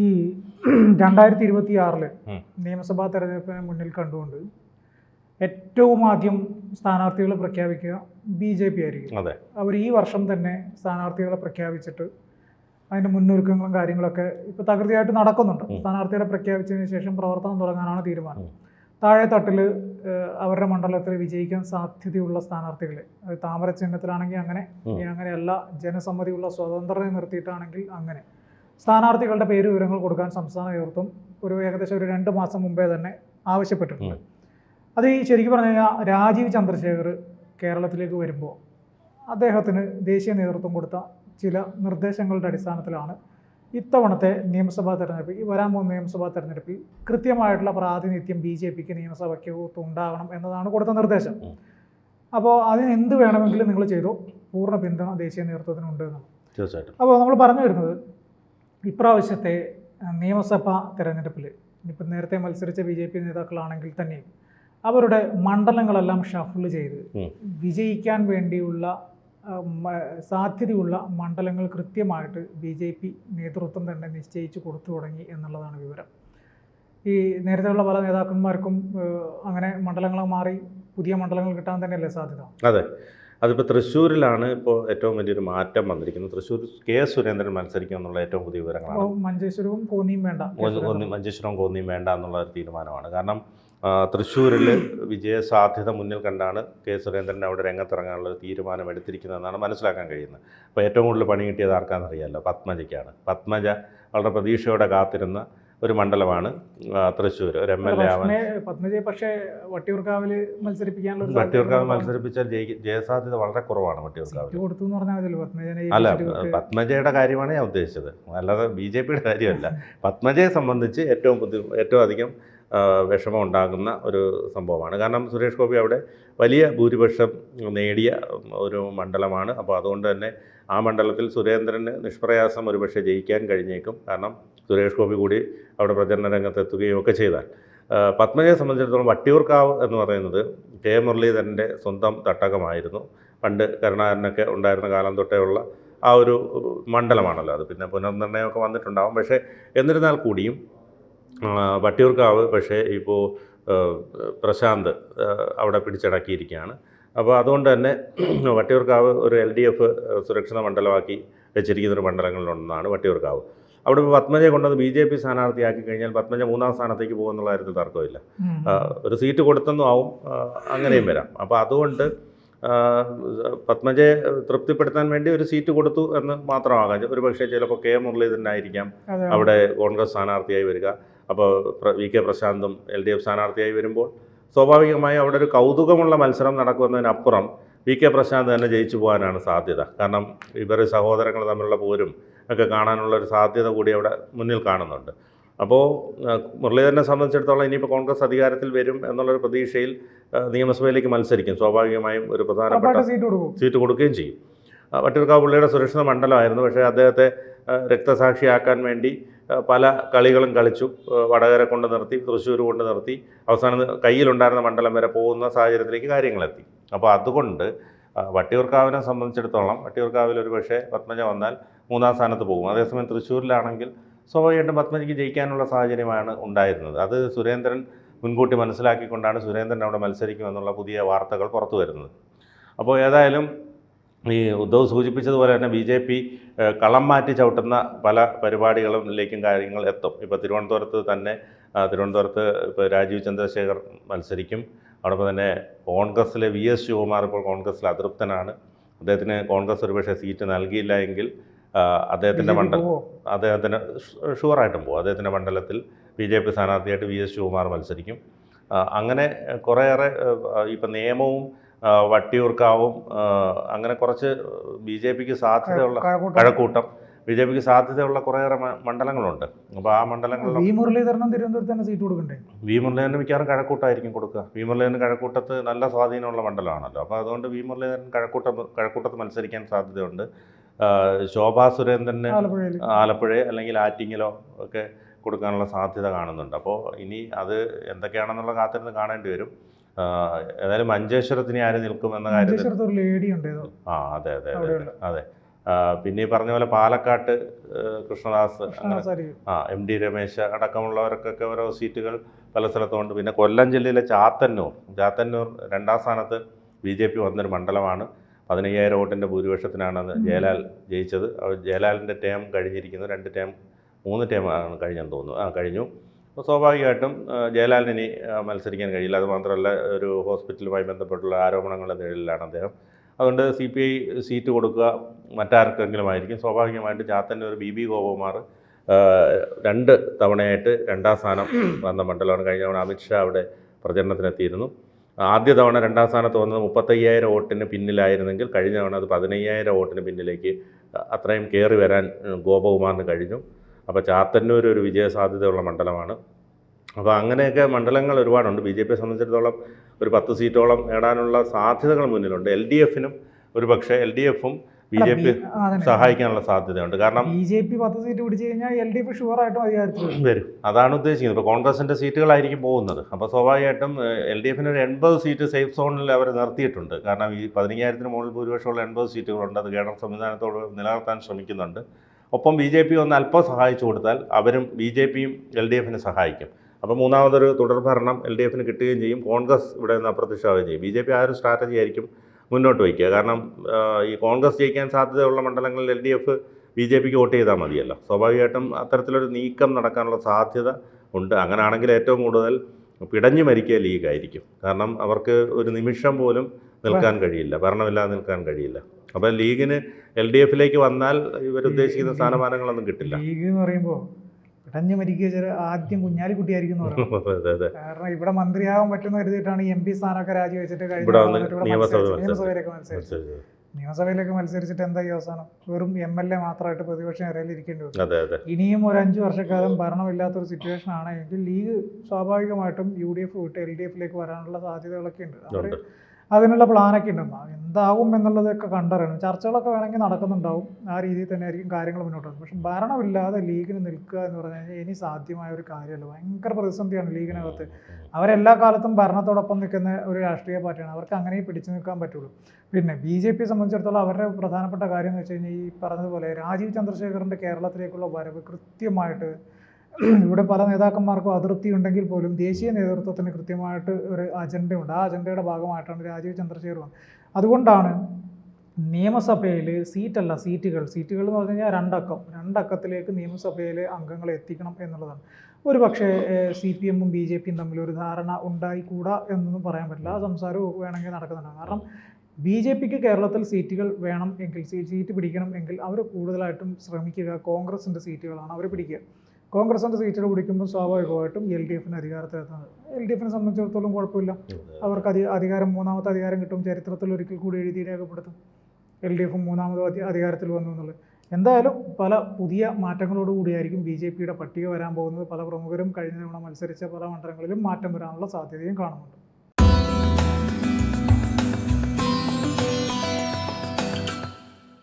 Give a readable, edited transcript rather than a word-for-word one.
ഈ 2026 നിയമസഭാ തെരഞ്ഞെടുപ്പിനെ മുന്നിൽ കണ്ടുകൊണ്ട് ഏറ്റവും ആദ്യം സ്ഥാനാർത്ഥികളെ പ്രഖ്യാപിക്കുക BJP ആയിരിക്കും. അവർ ഈ വർഷം തന്നെ സ്ഥാനാർത്ഥികളെ പ്രഖ്യാപിച്ചിട്ട് അതിൻ്റെ മുന്നൊരുക്കങ്ങളും കാര്യങ്ങളൊക്കെ ഇപ്പോൾ തകൃതിയായിട്ട് നടക്കുന്നുണ്ട്. സ്ഥാനാർത്ഥികളെ പ്രഖ്യാപിച്ചതിന് ശേഷം പ്രവർത്തനം തുടങ്ങാനാണ് തീരുമാനം. താഴെ തട്ടിൽ അവരുടെ മണ്ഡലത്തിൽ വിജയിക്കാൻ സാധ്യതയുള്ള സ്ഥാനാർത്ഥികളെ, അത് താമര ചിഹ്നത്തിലാണെങ്കിൽ അങ്ങനെയല്ല, ജനസമ്മതിയുള്ള സ്വതന്ത്രരെ നിർത്തിയിട്ടാണെങ്കിൽ അങ്ങനെ സ്ഥാനാർത്ഥികളുടെ പേര് വിവരങ്ങൾ കൊടുക്കാൻ സംസ്ഥാന നേതൃത്വം ഏകദേശം ഒരു 2 മാസം മുമ്പേ തന്നെ ആവശ്യപ്പെട്ടിട്ടുണ്ട്. അത് ഈ ശരിക്കും പറഞ്ഞു കഴിഞ്ഞാൽ രാജീവ് ചന്ദ്രശേഖർ കേരളത്തിലേക്ക് വരുമ്പോൾ അദ്ദേഹത്തിന് ദേശീയ നേതൃത്വം കൊടുത്ത ചില നിർദ്ദേശങ്ങളുടെ അടിസ്ഥാനത്തിലാണ് ഇത്തവണത്തെ നിയമസഭാ തെരഞ്ഞെടുപ്പ്, ഈ വരാൻ പോകുന്ന നിയമസഭാ തെരഞ്ഞെടുപ്പിൽ കൃത്യമായിട്ടുള്ള പ്രാതിനിധ്യം BJPക്ക് നിയമസഭയ്ക്കകത്ത് ഉണ്ടാകണം എന്നതാണ് കൊടുത്ത നിർദ്ദേശം. അപ്പോൾ അതിന് എന്ത് വേണമെങ്കിലും നിങ്ങൾ ചെയ്തോ, പൂർണ്ണ പിന്തുണ ദേശീയ നേതൃത്വത്തിനുണ്ട് എന്നാണ്. തീർച്ചയായിട്ടും. അപ്പോൾ നമ്മൾ പറഞ്ഞു വരുന്നത് ഇപ്രാവശ്യത്തെ നിയമസഭാ തെരഞ്ഞെടുപ്പിൽ ഇപ്പം നേരത്തെ മത്സരിച്ച BJP നേതാക്കളാണെങ്കിൽ തന്നെയും അവരുടെ മണ്ഡലങ്ങളെല്ലാം ഷഫിൾ ചെയ്ത് വിജയിക്കാൻ വേണ്ടിയുള്ള സാധ്യതയുള്ള മണ്ഡലങ്ങൾ കൃത്യമായിട്ട് BJP നേതൃത്വം തന്നെ നിശ്ചയിച്ച് കൊടുത്തു തുടങ്ങി എന്നുള്ളതാണ് വിവരം. ഈ നേരത്തെയുള്ള പല നേതാക്കന്മാർക്കും അങ്ങനെ മണ്ഡലങ്ങൾ മാറി പുതിയ മണ്ഡലങ്ങൾ കിട്ടാൻ തന്നെയല്ലേ സാധ്യത? അതെ, അതിപ്പോൾ തൃശ്ശൂരിലാണ് ഇപ്പോൾ ഏറ്റവും വലിയൊരു മാറ്റം വന്നിരിക്കുന്നത്. തൃശ്ശൂർ സുരേന്ദ്രൻ മത്സരിക്കും എന്നുള്ള ഏറ്റവും പുതിയ വിവരങ്ങളാണ്. മഞ്ചേശ്വരവും കോന്നിയും വേണ്ട എന്നുള്ള ഒരു തീരുമാനമാണ്. കാരണം തൃശ്ശൂരിൽ വിജയസാധ്യത മുന്നിൽ കണ്ടാണ് സുരേന്ദ്രൻ അവിടെ രംഗത്തിറങ്ങാനുള്ള ഒരു തീരുമാനം എടുത്തിരിക്കുന്നതെന്നാണ് മനസ്സിലാക്കാൻ കഴിയുന്നത്. അപ്പോൾ ഏറ്റവും കൂടുതൽ പണി കിട്ടിയത് ആർക്കാണെന്നറിയാമല്ലോ, പത്മജയ്ക്കാണ്. പത്മജ വളരെ പ്രതീക്ഷയോടെ കാത്തിരുന്ന ഒരു മണ്ഡലമാണ് തൃശ്ശൂർ. ഒരു MLA ആവാൻ പത്മജയെ പക്ഷേ വട്ടിയൂർക്കാവിൽ മത്സരിപ്പിച്ചാൽ ജയസാധ്യത വളരെ കുറവാണ്. വട്ടിയൂർക്കാവിൽ അല്ല, പത്മജയുടെ കാര്യമാണ് ഞാൻ ഉദ്ദേശിച്ചത്, അല്ലാതെ BJPയുടെ കാര്യമല്ല. പത്മജയെ സംബന്ധിച്ച് ഏറ്റവും അധികം വിഷമം ഉണ്ടാകുന്ന ഒരു സംഭവമാണ്. കാരണം സുരേഷ് ഗോപി അവിടെ വലിയ ഭൂരിപക്ഷം നേടിയ ഒരു മണ്ഡലമാണ്. അപ്പോൾ അതുകൊണ്ട് തന്നെ ആ മണ്ഡലത്തിൽ സുരേന്ദ്രന് നിഷ്പ്രയാസം ഒരുപക്ഷെ ജയിക്കാൻ കഴിഞ്ഞേക്കും. കാരണം സുരേഷ് ഗോപി കൂടി അവിടെ പ്രചരണ രംഗത്തെത്തുകയും ഒക്കെ ചെയ്താൽ. പത്മജയെ സംബന്ധിച്ചിടത്തോളം വട്ടിയൂർക്കാവ് എന്ന് പറയുന്നത് K മുരളീധരൻ്റെ സ്വന്തം തട്ടകമായിരുന്നു. പണ്ട് കരുണാകരനൊക്കെ ഉണ്ടായിരുന്ന കാലം തൊട്ടേ ഉള്ള ആ ഒരു മണ്ഡലമാണല്ലോ. അത് പിന്നെ പുനർനിർണ്ണയമൊക്കെ വന്നിട്ടുണ്ടാകും. പക്ഷേ എന്നിരുന്നാൽ കൂടിയും വട്ടിയൂർക്കാവ് പക്ഷേ ഇപ്പോൾ പ്രശാന്ത് അവിടെ പിടിച്ചടക്കിയിരിക്കുകയാണ്. അപ്പോൾ അതുകൊണ്ട് തന്നെ വട്ടിയൂർക്കാവ് ഒരു LDF സുരക്ഷിത മണ്ഡലമാക്കി വെച്ചിരിക്കുന്നൊരു മണ്ഡലങ്ങളിലൊന്നാണ് വട്ടിയൂർക്കാവ്. അവിടെ ഇപ്പോൾ പത്മജയെ കൊണ്ടത് BJP സ്ഥാനാർത്ഥിയാക്കി കഴിഞ്ഞാൽ പത്മജ 3ാം സ്ഥാനത്തേക്ക് പോകുന്നുള്ള കാര്യത്തിൽ തർക്കമില്ല. ഒരു സീറ്റ് കൊടുത്തെന്നും ആവും, അങ്ങനെയും വരാം. അപ്പോൾ അതുകൊണ്ട് പത്മജയെ തൃപ്തിപ്പെടുത്താൻ വേണ്ടി ഒരു സീറ്റ് കൊടുത്തു എന്ന് മാത്രമാകാം. ഒരു പക്ഷേ ചിലപ്പോൾ K മുരളീധരനായിരിക്കാം അവിടെ കോൺഗ്രസ് സ്ഥാനാർത്ഥിയായി വരിക. അപ്പോൾ VK പ്രശാന്തും LDF സ്ഥാനാർത്ഥിയായി വരുമ്പോൾ സ്വാഭാവികമായി അവിടെ ഒരു കൗതുകമുള്ള മത്സരം നടക്കുന്നതിനപ്പുറം VK പ്രശാന്ത് തന്നെ ജയിച്ചു പോകാനാണ് സാധ്യത. കാരണം ഇവർ സഹോദരങ്ങൾ തമ്മിലുള്ള പോരും ഒക്കെ കാണാനുള്ള ഒരു സാധ്യത കൂടി അവിടെ മുന്നിൽ കാണുന്നുണ്ട്. അപ്പോൾ മുരളീധരനെ സംബന്ധിച്ചിടത്തോളം ഇനിയിപ്പോൾ കോൺഗ്രസ് അധികാരത്തിൽ വരും എന്നുള്ളൊരു പ്രതീക്ഷയിൽ നിയമസഭയിലേക്ക് മത്സരിക്കും. സ്വാഭാവികമായും ഒരു പ്രധാനപ്പെട്ട സീറ്റ് കൊടുക്കുകയും ചെയ്യും. വട്ടിയൂർക്കാവ് പുള്ളിയുടെ സുരക്ഷിത മണ്ഡലമായിരുന്നു. പക്ഷേ അദ്ദേഹത്തെ രക്തസാക്ഷിയാക്കാൻ വേണ്ടി പല കളികളും കളിച്ചു. വടകര കൊണ്ട് നിർത്തി, തൃശ്ശൂർ കൊണ്ട് നിർത്തി, അവസാനം കയ്യിലുണ്ടായിരുന്ന മണ്ഡലം വരെ പോകുന്ന സാഹചര്യത്തിലേക്ക് കാര്യങ്ങളെത്തി. അപ്പോൾ അതുകൊണ്ട് വട്ടിയൂർക്കാവിനെ സംബന്ധിച്ചിടത്തോളം വട്ടിയൂർക്കാവിൽ ഒരു പക്ഷേ പത്മജ വന്നാൽ 3ാം സ്ഥാനത്ത് പോകും. അതേസമയം തൃശ്ശൂരിലാണെങ്കിൽ സ്വാഭാവികമായിട്ടും പത്മജയ്ക്ക് ജയിക്കാനുള്ള സാഹചര്യമാണ് ഉണ്ടായിരുന്നത്. അത് സുരേന്ദ്രൻ മുൻകൂട്ടി മനസ്സിലാക്കിക്കൊണ്ടാണ് സുരേന്ദ്രൻ അവിടെ മത്സരിക്കുമെന്നുള്ള പുതിയ വാർത്തകൾ പുറത്തു വരുന്നത്. അപ്പോൾ ഏതായാലും ഈ ഉദ്ധവ് സൂചിപ്പിച്ചതുപോലെ തന്നെ BJP കളം മാറ്റി ചവിട്ടുന്ന പല പരിപാടികളിലേക്കും കാര്യങ്ങൾ എത്തും. ഇപ്പോൾ തിരുവനന്തപുരത്ത് ഇപ്പോൾ രാജീവ് ചന്ദ്രശേഖർ മത്സരിക്കും. അതോടൊപ്പം തന്നെ കോൺഗ്രസ്സിലെ VS ശിവകുമാർ ഇപ്പോൾ കോൺഗ്രസ്സിൽ അതൃപ്തനാണ്. അദ്ദേഹത്തിന് കോൺഗ്രസ് ഒരുപക്ഷെ സീറ്റ് നൽകിയില്ല എങ്കിൽ അദ്ദേഹത്തിന് ഷുവറായിട്ടും പോകും. അദ്ദേഹത്തിൻ്റെ മണ്ഡലത്തിൽ BJP സ്ഥാനാർത്ഥിയായിട്ട് VS ശിവകുമാർ മത്സരിക്കും. അങ്ങനെ കുറേയേറെ ഇപ്പം നിയമവും വട്ടിയൂർക്കാവും അങ്ങനെ കുറച്ച് BJPക്ക് സാധ്യതയുള്ള കഴക്കൂട്ടം BJPക്ക് സാധ്യതയുള്ള കുറേയേറെ മണ്ഡലങ്ങളുണ്ട്. അപ്പോൾ ആ മണ്ഡലങ്ങളിൽ തിരുവനന്തപുരത്ത് തന്നെ സീറ്റ് കൊടുക്കണ്ടേ? മുരളീധരന് മിക്കവാറും കഴക്കൂട്ടായിരിക്കും കൊടുക്കുക. മുരളീധരന് കഴക്കൂട്ടത്ത് നല്ല സ്വാധീനമുള്ള മണ്ഡലമാണല്ലോ. അപ്പോൾ അതുകൊണ്ട് മുരളീധരൻ കഴക്കൂട്ടത്ത് മത്സരിക്കാൻ സാധ്യതയുണ്ട്. ശോഭാ സുരേന്ദ്രന് ആലപ്പുഴ അല്ലെങ്കിൽ ആറ്റിങ്ങിലോ ഒക്കെ കൊടുക്കാനുള്ള സാധ്യത കാണുന്നുണ്ട്. അപ്പോൾ ഇനി അത് എന്തൊക്കെയാണെന്നുള്ള കാത്തിരുന്ന് കാണേണ്ടി വരും. ഏതായാലും മഞ്ചേശ്വരത്തിന് ആര് നിൽക്കും എന്ന കാര്യത്തിൽ അതെ അതെ പിന്നെ ഈ പറഞ്ഞ പോലെ പാലക്കാട്ട് കൃഷ്ണദാസ് സാരി MD രമേശ് അടക്കമുള്ളവർക്കൊക്കെ ഓരോ സീറ്റുകൾ പല സ്ഥലത്തുമുണ്ട്. പിന്നെ കൊല്ലം ജില്ലയിലെ ചാത്തന്നൂർ 2ാം സ്ഥാനത്ത് BJP വന്നൊരു മണ്ഡലമാണ്. 15,000 വോട്ടിൻ്റെ ഭൂരിപക്ഷത്തിനാണ് അത് ജയലാൽ ജയിച്ചത്. ജയലാലിൻ്റെ ടേം കഴിഞ്ഞിരിക്കുന്നു. 3 ടേം ആണ് കഴിഞ്ഞെന്ന് തോന്നുന്നു. കഴിഞ്ഞു. അപ്പോൾ സ്വാഭാവികമായിട്ടും ജയലാലിന് ഇനി മത്സരിക്കാൻ കഴിയില്ല. അതുമാത്രമല്ല, ഒരു ഹോസ്പിറ്റലുമായി ബന്ധപ്പെട്ടുള്ള ആരോപണങ്ങളുടെ നിഴലിലാണ് അദ്ദേഹം. അതുകൊണ്ട് CPI സീറ്റ് കൊടുക്കുക മറ്റാർക്കെങ്കിലും ആയിരിക്കും. സ്വാഭാവികമായിട്ട് ചാത്തന്നൂർ BB ഗോപകുമാർ 2 തവണയായിട്ട് 2ാം സ്ഥാനം വന്ന മണ്ഡലമാണ്. കഴിഞ്ഞ തവണ അമിത്ഷാ അവിടെ പ്രചരണത്തിനെത്തിയിരുന്നു. ആദ്യ തവണ 2ാം സ്ഥാനത്ത് വന്നത് 35,000 വോട്ടിന് പിന്നിലായിരുന്നെങ്കിൽ കഴിഞ്ഞ തവണ അത് 15,000 വോട്ടിന് പിന്നിലേക്ക് അത്രയും കയറി വരാൻ ഗോപകുമാറിന് കഴിഞ്ഞു. അപ്പോൾ ചാത്തന്നൂർ ഒരു വിജയസാധ്യതയുള്ള മണ്ഡലമാണ്. അപ്പോൾ അങ്ങനെയൊക്കെ മണ്ഡലങ്ങൾ ഒരുപാടുണ്ട്. BJPയെ സംബന്ധിച്ചിടത്തോളം ഒരു 10 സീറ്റോളം നേടാനുള്ള സാധ്യതകൾ മുന്നിലുണ്ട്. LDFനും ഒരു പക്ഷേ LDFും BJP സഹായിക്കാനുള്ള സാധ്യതയുണ്ട്. കാരണം BJP 10 സീറ്റ് പിടിച്ചു കഴിഞ്ഞാൽ LDF ഷുവറായിട്ടും അധികാരത്തിൽ വരും. അതാണ് ഉദ്ദേശിക്കുന്നത്. ഇപ്പോൾ കോൺഗ്രസിൻ്റെ സീറ്റുകളായിരിക്കും പോകുന്നത്. അപ്പോൾ സ്വാഭാവികമായിട്ടും LDFന് ഒരു 80 സീറ്റ് സേഫ് സോണിൽ അവർ നിർത്തിയിട്ടുണ്ട്. കാരണം ഈ 15,000-ന് മുകളിൽ ഭൂരിപക്ഷമുള്ള 80 സീറ്റുകളുണ്ട്. അത് കേഡർ സംവിധാനത്തോട് നിലനിർത്താൻ ശ്രമിക്കുന്നുണ്ട്. ഒപ്പം BJP ഒന്ന് അല്പം സഹായിച്ചു കൊടുത്താൽ അവരും BJPയും LDFനെ സഹായിക്കും. അപ്പോൾ മൂന്നാമതൊരു തുടർഭരണം LDFന് കിട്ടുകയും ചെയ്യും. കോൺഗ്രസ് ഇവിടെ നിന്ന് അപ്രത്യക്ഷമാവുകയും ചെയ്യും. BJP ആ ഒരു സ്ട്രാറ്റജി ആയിരിക്കും മുന്നോട്ട് വയ്ക്കുക. കാരണം ഈ കോൺഗ്രസ് ജയിക്കാൻ സാധ്യതയുള്ള മണ്ഡലങ്ങളിൽ LDF BJPക്ക് വോട്ട് ചെയ്താൽ മതിയല്ലോ. സ്വാഭാവികമായിട്ടും അത്തരത്തിലൊരു നീക്കം നടക്കാനുള്ള സാധ്യത ഉണ്ട്. അങ്ങനെയാണെങ്കിൽ ഏറ്റവും കൂടുതൽ പിടഞ്ഞു മരിക്കുക ലീഗായിരിക്കും. കാരണം അവർക്ക് ഒരു നിമിഷം പോലും നിൽക്കാൻ കഴിയില്ല, ഭരണമില്ലാതെ നിൽക്കാൻ കഴിയില്ല. അപ്പോൾ ലീഗിന് LDFിലേക്ക് വന്നാൽ ഇവരുദ്ദേശിക്കുന്ന സ്ഥാനമാനങ്ങളൊന്നും കിട്ടില്ല. ലീഗ് എന്ന് പറയുമ്പോൾ പിടഞ്ഞു മരിക്കുക ആദ്യം കുഞ്ഞാലിക്കുട്ടിയായിരിക്കും എന്ന് പറയുന്നത്. കാരണം ഇവിടെ മന്ത്രിയാകാൻ പറ്റുന്ന കരുതിയിട്ടാണ് MP സ്ഥാനമൊക്കെ രാജിവെച്ചിട്ട് നിയമസഭയിലേക്ക് മത്സരിച്ചിട്ട് എന്തായി അവസാനം വെറും MLA മാത്രമായിട്ട് പ്രതിപക്ഷ നിരയിൽ ഇരിക്കേണ്ടി വരും. ഇനിയും ഒരു 5 വർഷക്കാലം ഭരണമില്ലാത്തൊരു സിറ്റുവേഷൻ ആണെങ്കിൽ ലീഗ് സ്വാഭാവികമായിട്ടും UDF വിട്ട് LDFിലേക്ക് വരാനുള്ള സാധ്യതകളൊക്കെ ഉണ്ട്. അവർ അതിനുള്ള പ്ലാനൊക്കെ ഉണ്ടാകും. എന്താകും എന്നുള്ളതൊക്കെ കണ്ടറിയണം. ചർച്ചകളൊക്കെ വേണമെങ്കിൽ നടക്കുന്നുണ്ടാവും. ആ രീതിയിൽ തന്നെ ആയിരിക്കും കാര്യങ്ങൾ മുന്നോട്ട് പോകുന്നത്. പക്ഷെ ഭരണമില്ലാതെ ലീഗിന് നിൽക്കുക എന്ന് പറഞ്ഞു കഴിഞ്ഞാൽ ഇനി സാധ്യമായ ഒരു കാര്യമല്ല. ഭയങ്കര പ്രതിസന്ധിയാണ് ലീഗിനകത്ത്. അവരെല്ലാ കാലത്തും ഭരണത്തോടൊപ്പം നിൽക്കുന്ന ഒരു രാഷ്ട്രീയ പാർട്ടിയാണ്. അവർക്ക് അങ്ങനെ പിടിച്ചു നിൽക്കാൻ പറ്റുള്ളൂ. പിന്നെ BJPയെ സംബന്ധിച്ചിടത്തോളം അവരുടെ പ്രധാനപ്പെട്ട കാര്യം എന്ന് വെച്ച് കഴിഞ്ഞാൽ ഈ പറഞ്ഞതുപോലെ രാജീവ് ചന്ദ്രശേഖറിൻ്റെ കേരളത്തിലേക്കുള്ള വരവ് കൃത്യമായിട്ട് ഇവിടെ പല നേതാക്കന്മാർക്കും അതൃപ്തി ഉണ്ടെങ്കിൽ പോലും ദേശീയ നേതൃത്വത്തിന് കൃത്യമായിട്ട് ഒരു അജണ്ടയുണ്ട്. ആ അജണ്ടയുടെ ഭാഗമായിട്ടാണ് രാജീവ് ചന്ദ്രശേഖർ വന്നത്. അതുകൊണ്ടാണ് നിയമസഭയിൽ സീറ്റുകൾ എന്ന് പറഞ്ഞു കഴിഞ്ഞാൽ 2 അക്കത്തിലേക്ക് നിയമസഭയിലെ അംഗങ്ങളെ എത്തിക്കണം എന്നുള്ളതാണ്. ഒരു പക്ഷേ CPMഉം BJPയും തമ്മിലൊരു ധാരണ ഉണ്ടായിക്കൂടാ എന്നൊന്നും പറയാൻ പറ്റില്ല. ആ സംസാരവും വേണമെങ്കിൽ നടക്കുന്നുണ്ടാകും. കാരണം BJPക്ക് കേരളത്തിൽ സീറ്റുകൾ വേണം എങ്കിൽ, സീറ്റ് പിടിക്കണം എങ്കിൽ അവർ കൂടുതലായിട്ടും ശ്രമിക്കുക കോൺഗ്രസിൻ്റെ സീറ്റുകളാണ് അവർ പിടിക്കുക. കോൺഗ്രസിൻ്റെ സീറ്റുകൾ പിടിക്കുമ്പോൾ സ്വാഭാവികമായിട്ടും LDFന് അധികാരത്തിലെത്തുന്നത്. LDFനെ സംബന്ധിച്ചിടത്തോളം കുഴപ്പമില്ല. അവർക്ക് അധികാരം 3ാമത്തെ അധികാരം കിട്ടും. ചരിത്രത്തിൽ ഒരിക്കൽ കൂടി എഴുതി രേഖപ്പെടുത്തും LDF 3ാമത് അധികാരത്തിൽ വന്നു എന്നുള്ളത്. എന്തായാലും പല പുതിയ മാറ്റങ്ങളോടുകൂടിയായിരിക്കും BJPയുടെ പട്ടിക വരാൻ പോകുന്നത്. പല പ്രമുഖരും കഴിഞ്ഞ തവണ മത്സരിച്ച പല മണ്ഡലങ്ങളിലും മാറ്റം വരാനുള്ള സാധ്യതയും കാണുന്നുണ്ട്.